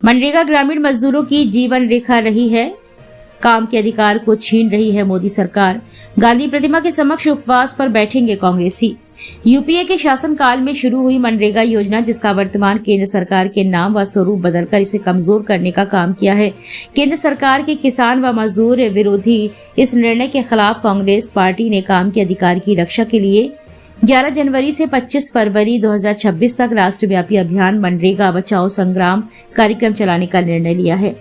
मनरेगा ग्रामीण मजदूरों की जीवन रेखा रही है, काम के अधिकार को छीन रही है मोदी सरकार। गांधी प्रतिमा के समक्ष उपवास पर बैठेंगे कांग्रेसी। यूपीए के शासनकाल में शुरू हुई मनरेगा योजना, जिसका वर्तमान केंद्र सरकार के नाम व स्वरूप बदलकर इसे कमजोर करने का काम किया है। केंद्र सरकार के किसान व मजदूर विरोधी इस निर्णय के खिलाफ कांग्रेस पार्टी ने काम के अधिकार की रक्षा के लिए 11 जनवरी से 25 फरवरी 2026 तक राष्ट्रव्यापी अभियान मनरेगा बचाओ संग्राम कार्यक्रम चलाने का निर्णय लिया है।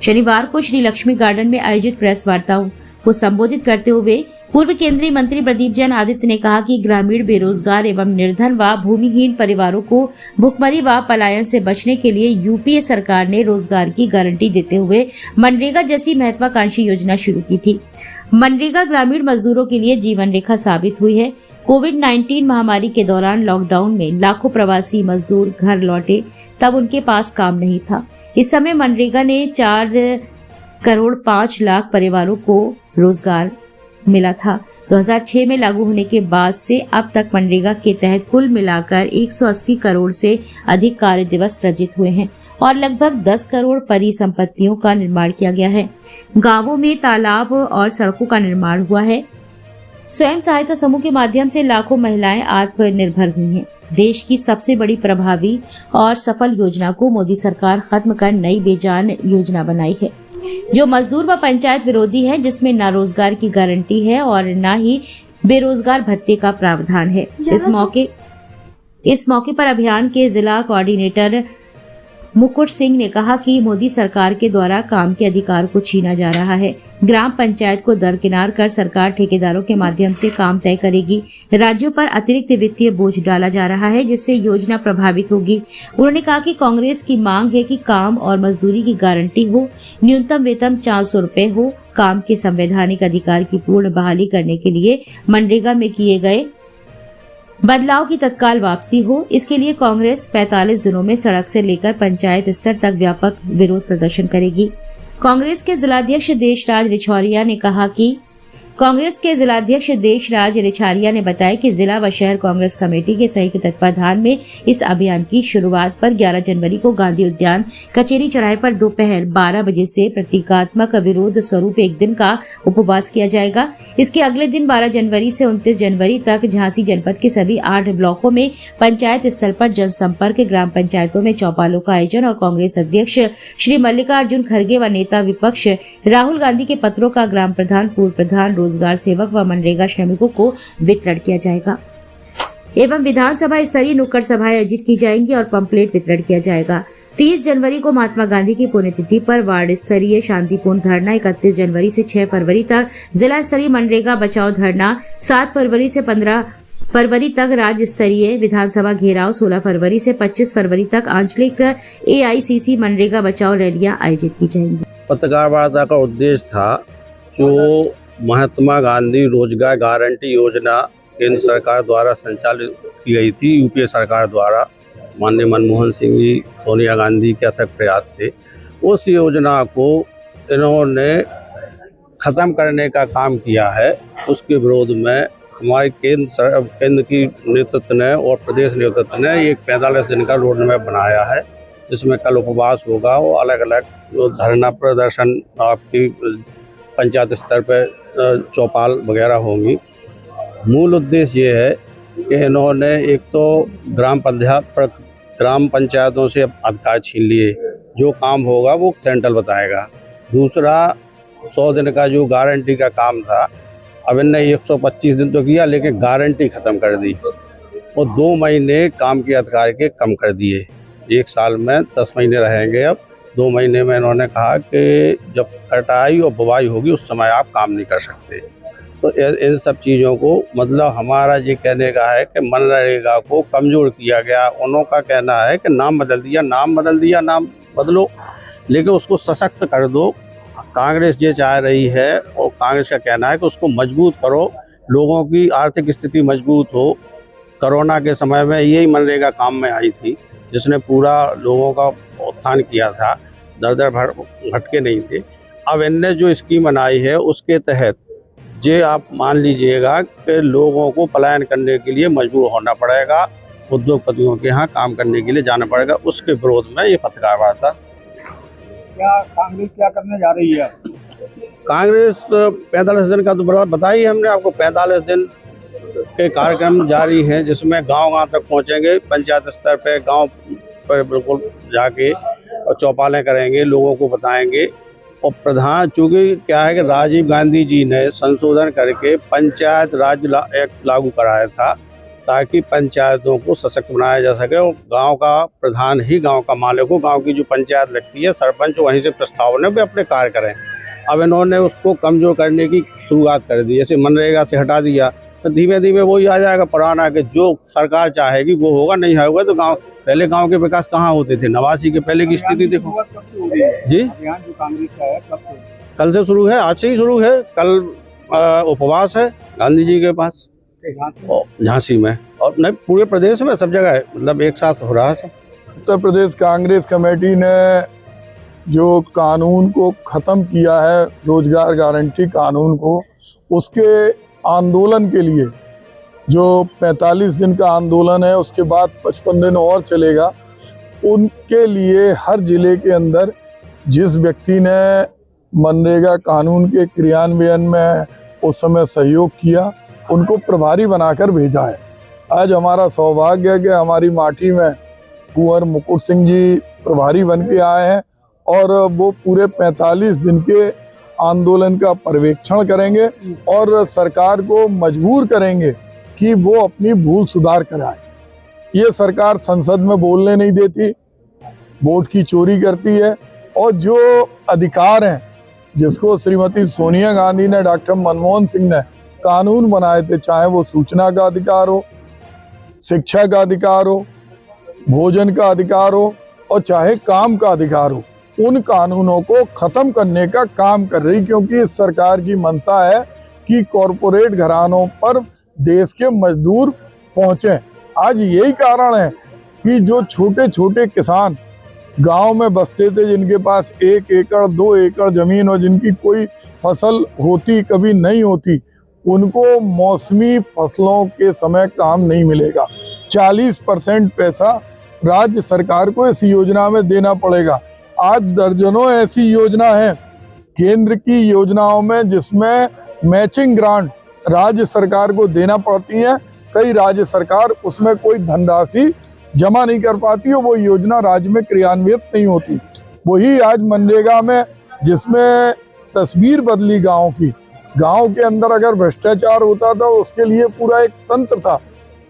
शनिवार को श्री लक्ष्मी गार्डन में आयोजित प्रेस वार्ता को संबोधित करते हुए पूर्व केंद्रीय मंत्री प्रदीप जैन आदित्य ने कहा कि ग्रामीण बेरोजगार एवं निर्धन व भूमिहीन परिवारों को भुखमरी व पलायन से बचने के लिए यूपीए सरकार ने रोजगार की गारंटी देते हुए मनरेगा जैसी महत्वाकांक्षी योजना शुरू की थी। मनरेगा ग्रामीण मजदूरों के लिए जीवन रेखा साबित हुई है। कोविड-19 महामारी के दौरान लॉकडाउन में लाखों प्रवासी मजदूर घर लौटे, तब उनके पास काम नहीं था। इस समय मनरेगा ने 4 करोड़ 5 लाख परिवारों को रोजगार मिला था। 2006 में लागू होने के बाद से अब तक मनरेगा के तहत कुल मिलाकर 180 करोड़ से अधिक कार्य दिवस सृजित हुए हैं और लगभग 10 करोड़ परिसंपत्तियों का निर्माण किया गया है। गांवों में तालाब और सड़कों का निर्माण हुआ है। स्वयं सहायता समूह के माध्यम से लाखों महिलाएं आत्मनिर्भर हुई हैं। देश की सबसे बड़ी प्रभावी और सफल योजना को मोदी सरकार खत्म कर नई बेजान योजना बनाई है, जो मजदूर व पंचायत विरोधी है, जिसमें न रोजगार की गारंटी है और न ही बेरोजगार भत्ते का प्रावधान है। इस मौके पर अभियान के जिला कोऑर्डिनेटर मुकुट सिंह ने कहा कि मोदी सरकार के द्वारा काम के अधिकार को छीना जा रहा है। ग्राम पंचायत को दरकिनार कर सरकार ठेकेदारों के माध्यम से काम तय करेगी। राज्यों पर अतिरिक्त वित्तीय बोझ डाला जा रहा है, जिससे योजना प्रभावित होगी। उन्होंने कहा कि कांग्रेस की मांग है कि काम और मजदूरी की गारंटी हो, न्यूनतम वेतन 400 रुपए हो, काम के संवैधानिक अधिकार की पूर्ण बहाली करने के लिए मनरेगा में किए गए बदलाव की तत्काल वापसी हो। इसके लिए कांग्रेस 45 दिनों में सड़क से लेकर पंचायत स्तर तक व्यापक विरोध प्रदर्शन करेगी। कांग्रेस के जिलाध्यक्ष देशराज रिछौरिया ने बताया कि जिला व शहर कांग्रेस कमेटी के संयुक्त तत्वाधान में इस अभियान की शुरुआत पर 11 जनवरी को गांधी उद्यान कचेरी चौराहे पर दोपहर 12 बजे से प्रतीकात्मक विरोध स्वरूप एक दिन का उपवास किया जाएगा। इसके अगले दिन 12 जनवरी से 29 जनवरी तक झांसी जनपद के सभी 8 ब्लॉकों में पंचायत स्तर पर जनसंपर्क, ग्राम पंचायतों में चौपालों का आयोजन और कांग्रेस अध्यक्ष श्री मल्लिकार्जुन खड़गे व नेता विपक्ष राहुल गांधी के पत्रों का ग्राम प्रधान, पूर्व प्रधान, रोजगार सेवक व मनरेगा श्रमिकों को वितरण किया जाएगा एवं विधानसभा स्तरीय नुक्कड़ सभाएं आयोजित की जाएंगी और पंपलेट वितरण किया जाएगा। 30 जनवरी को महात्मा गांधी की पुण्यतिथि पर वार्ड स्तरीय शांतिपूर्ण धरना, 31 जनवरी से 6 फरवरी तक जिला स्तरीय मनरेगा बचाओ धरना, 7 फरवरी से 15 फरवरी तक राज्य स्तरीय विधानसभा घेराव, 16 फरवरी से 25 फरवरी तक आंचलिक AICC मनरेगा बचाओ रैलियां आयोजित की जाएंगी। पत्रकार वार्ता का उद्देश्य था जो महात्मा गांधी रोजगार गारंटी योजना केंद्र सरकार द्वारा संचालित की गई थी, यूपीए सरकार द्वारा माननीय मनमोहन सिंह जी, सोनिया गांधी के अथक प्रयास से उस योजना को इन्होंने ख़त्म करने का काम किया है। उसके विरोध में हमारे केंद्र की नेतृत्व ने और प्रदेश नेतृत्व ने एक 45 दिन का रोड मैप बनाया है, जिसमें कल उपवास होगा और अलग अलग धरना प्रदर्शन आपकी पंचायत स्तर पर चौपाल वगैरह होंगी। मूल उद्देश्य ये है कि इन्होंने एक तो ग्राम पंचायतों से अधिकार छीन लिए, जो काम होगा वो सेंट्रल बताएगा। दूसरा, 100 दिन का जो गारंटी का काम था, अब इन्हें 125 दिन तो किया, लेकिन गारंटी ख़त्म कर दी और 2 महीने काम के अधिकार के कम कर दिए। 1 साल में 10 महीने रहेंगे। अब 2 महीने में इन्होंने कहा कि जब कटाई और बुवाई होगी उस समय आप काम नहीं कर सकते। तो इन सब चीज़ों को मतलब हमारा ये कहने का है कि मनरेगा को कमज़ोर किया गया। उनका कहना है कि नाम बदल दिया, नाम बदलो, लेकिन उसको सशक्त कर दो। कांग्रेस ये चाह रही है और कांग्रेस का कहना है कि उसको मजबूत करो, लोगों की आर्थिक स्थिति मजबूत हो। कोरोना के समय में यही मनरेगा काम में आई थी, जिसने पूरा लोगों का उत्थान किया था, दर भटके नहीं थे। अब इनने जो स्कीम बनाई है उसके तहत ये आप मान लीजिएगा कि लोगों को पलायन करने के लिए मजबूर होना पड़ेगा, उद्योगपतियों के यहाँ काम करने के लिए जाना पड़ेगा। उसके विरोध में ये पत्रकार वार्ता क्या कांग्रेस क्या करने जा रही है? कांग्रेस 45 दिन का तो बताइए हमने आपको। 45 दिन के कार्यक्रम जारी हैं, जिसमें गांव-गांव तक पहुंचेंगे, पंचायत स्तर पे गांव पर बिल्कुल जाके और चौपालें करेंगे, लोगों को बताएंगे। और प्रधान, चूँकि क्या है कि राजीव गांधी जी ने संशोधन करके पंचायत राज एक्ट लागू कराया था, ताकि पंचायतों को सशक्त बनाया जा सके और गांव का प्रधान ही गांव का मालिक हो। गांव की जो पंचायत लगती है, सरपंच वहीं से प्रस्तावना भी अपने कार्य करें। अब इन्होंने उसको कमज़ोर करने की शुरुआत कर दी, जैसे मनरेगा से हटा दिया, तो धीमे धीमे वही आ जाएगा पुराना कि जो सरकार चाहेगी वो होगा, नहीं होगा तो गांव। पहले गांव के विकास कहाँ होते थे? 89 के पहले की स्थिति देखो जी। अभियान जो कांग्रेस का है कब से? कल से शुरू है, आज से ही शुरू है। कल उपवास है गांधी जी के पास झांसी में, और नहीं पूरे प्रदेश में सब जगह है, मतलब एक साथ हो रहा है। उत्तर प्रदेश कांग्रेस कमेटी ने जो कानून को ख़त्म किया है, रोजगार गारंटी कानून को, उसके आंदोलन के लिए जो 45 दिन का आंदोलन है, उसके बाद 55 दिन और चलेगा, उनके लिए हर जिले के अंदर जिस व्यक्ति ने मनरेगा कानून के क्रियान्वयन में उस समय सहयोग किया, उनको प्रभारी बनाकर भेजा है। आज हमारा सौभाग्य है कि हमारी माटी में कुंवर मुकुट सिंह जी प्रभारी बन के आए हैं और वो पूरे 45 दिन के आंदोलन का पर्यवेक्षण करेंगे और सरकार को मजबूर करेंगे कि वो अपनी भूल सुधार कराए। ये सरकार संसद में बोलने नहीं देती, वोट की चोरी करती है, और जो अधिकार हैं जिसको श्रीमती सोनिया गांधी ने, डॉक्टर मनमोहन सिंह ने कानून बनाए थे, चाहे वो सूचना का अधिकार हो, शिक्षा का अधिकार हो, भोजन का अधिकार हो और चाहे काम का अधिकार हो, उन कानूनों को खत्म करने का काम कर रही, क्योंकि इस सरकार की मंशा है कि कॉरपोरेट घरानों पर देश के मजदूर पहुंचे। आज यही कारण है कि जो छोटे छोटे किसान गांव में बसते थे, जिनके पास 1 एकड़ 2 एकड़ जमीन और जिनकी कोई फसल होती कभी नहीं होती, उनको मौसमी फसलों के समय काम नहीं मिलेगा। 40% पैसा राज्य सरकार को इस योजना में देना पड़ेगा। आज दर्जनों ऐसी योजना है केंद्र की योजनाओं में जिसमें मैचिंग ग्रांट राज्य सरकार को देना पड़ती है। कई राज्य सरकार उसमें कोई धनराशि जमा नहीं कर पाती और वो योजना राज्य में क्रियान्वित नहीं होती। वही आज मनरेगा में, जिसमें तस्वीर बदली गांव की। गांव के अंदर अगर भ्रष्टाचार होता था, उसके लिए पूरा एक तंत्र था।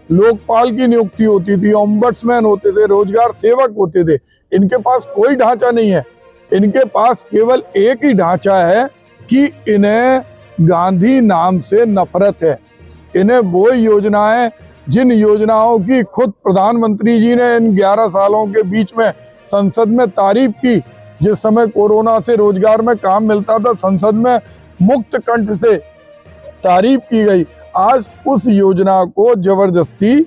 लोकपाल की नियुक्ति होती थी, ओम्बड्समैन होते थे, रोजगार सेवक होते थे। इनके पास कोई ढांचा नहीं है। इनके पास केवल एक ही ढांचा है कि इन्हें गांधी नाम से नफरत है। इन्हें वो योजनाएं, जिन योजनाओं की खुद प्रधानमंत्री जी ने इन 11 सालों के बीच में संसद में तारीफ की, जिस समय कोरोना से रोजगार में काम मिलता था, संसद में मुक्त कंठ से तारीफ की गई, आज उस योजना को जबरदस्ती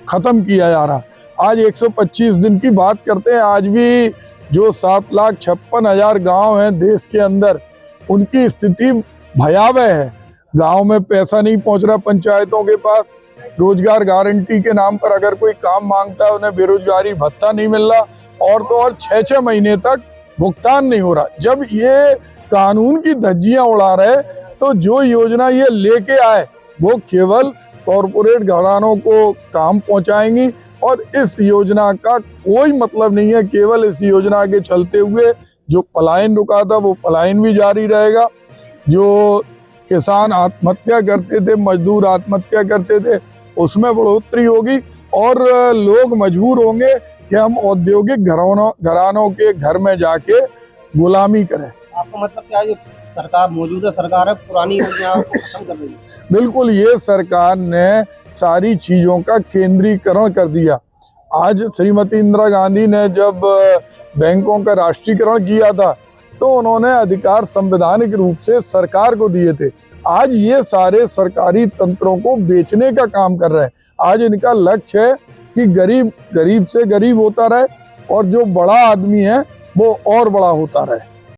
खत्म किया जा रहा। आज 125 दिन की बात करते हैं। आज भी जो 7,56,000 गांव हैं देश के अंदर, उनकी स्थिति भयावह है। गांव में पैसा नहीं पहुंच रहा पंचायतों के पास। रोजगार गारंटी के नाम पर अगर कोई काम मांगता है, उन्हें बेरोजगारी भत्ता नहीं मिल रहा, और तो और 6-6 महीने तक भुगतान नहीं हो रहा। जब ये कानून की धज्जियां उड़ा रहे, तो जो योजना ये लेके आए वो केवल कॉरपोरेट घरानों को काम पहुंचाएंगी, और इस योजना का कोई मतलब नहीं है। केवल इस योजना के चलते हुए जो पलायन रुका था, वो पलायन भी जारी रहेगा। जो किसान आत्महत्या करते थे, मजदूर आत्महत्या करते थे, उसमें बढ़ोतरी होगी और लोग मजबूर होंगे कि हम औद्योगिक घरानों के घर में जाके गुलामी करें। आपका मतलब क्या है? सरकार, मौजूदा सरकार है, पुरानी योजना को खत्म कर रही है? बिल्कुल, ये सरकार ने सारी चीजों का केंद्रीकरण कर दिया। आज श्रीमती इंदिरा गांधी ने जब बैंकों का राष्ट्रीयकरण किया था, तो उन्होंने अधिकार संवैधानिक रूप से सरकार को दिए थे। आज ये सारे सरकारी तंत्रों को बेचने का काम कर रहे हैं। आज इनका लक्ष्य है कि गरीब गरीब से गरीब होता रहे और जो बड़ा आदमी है वो और बड़ा होता रहे।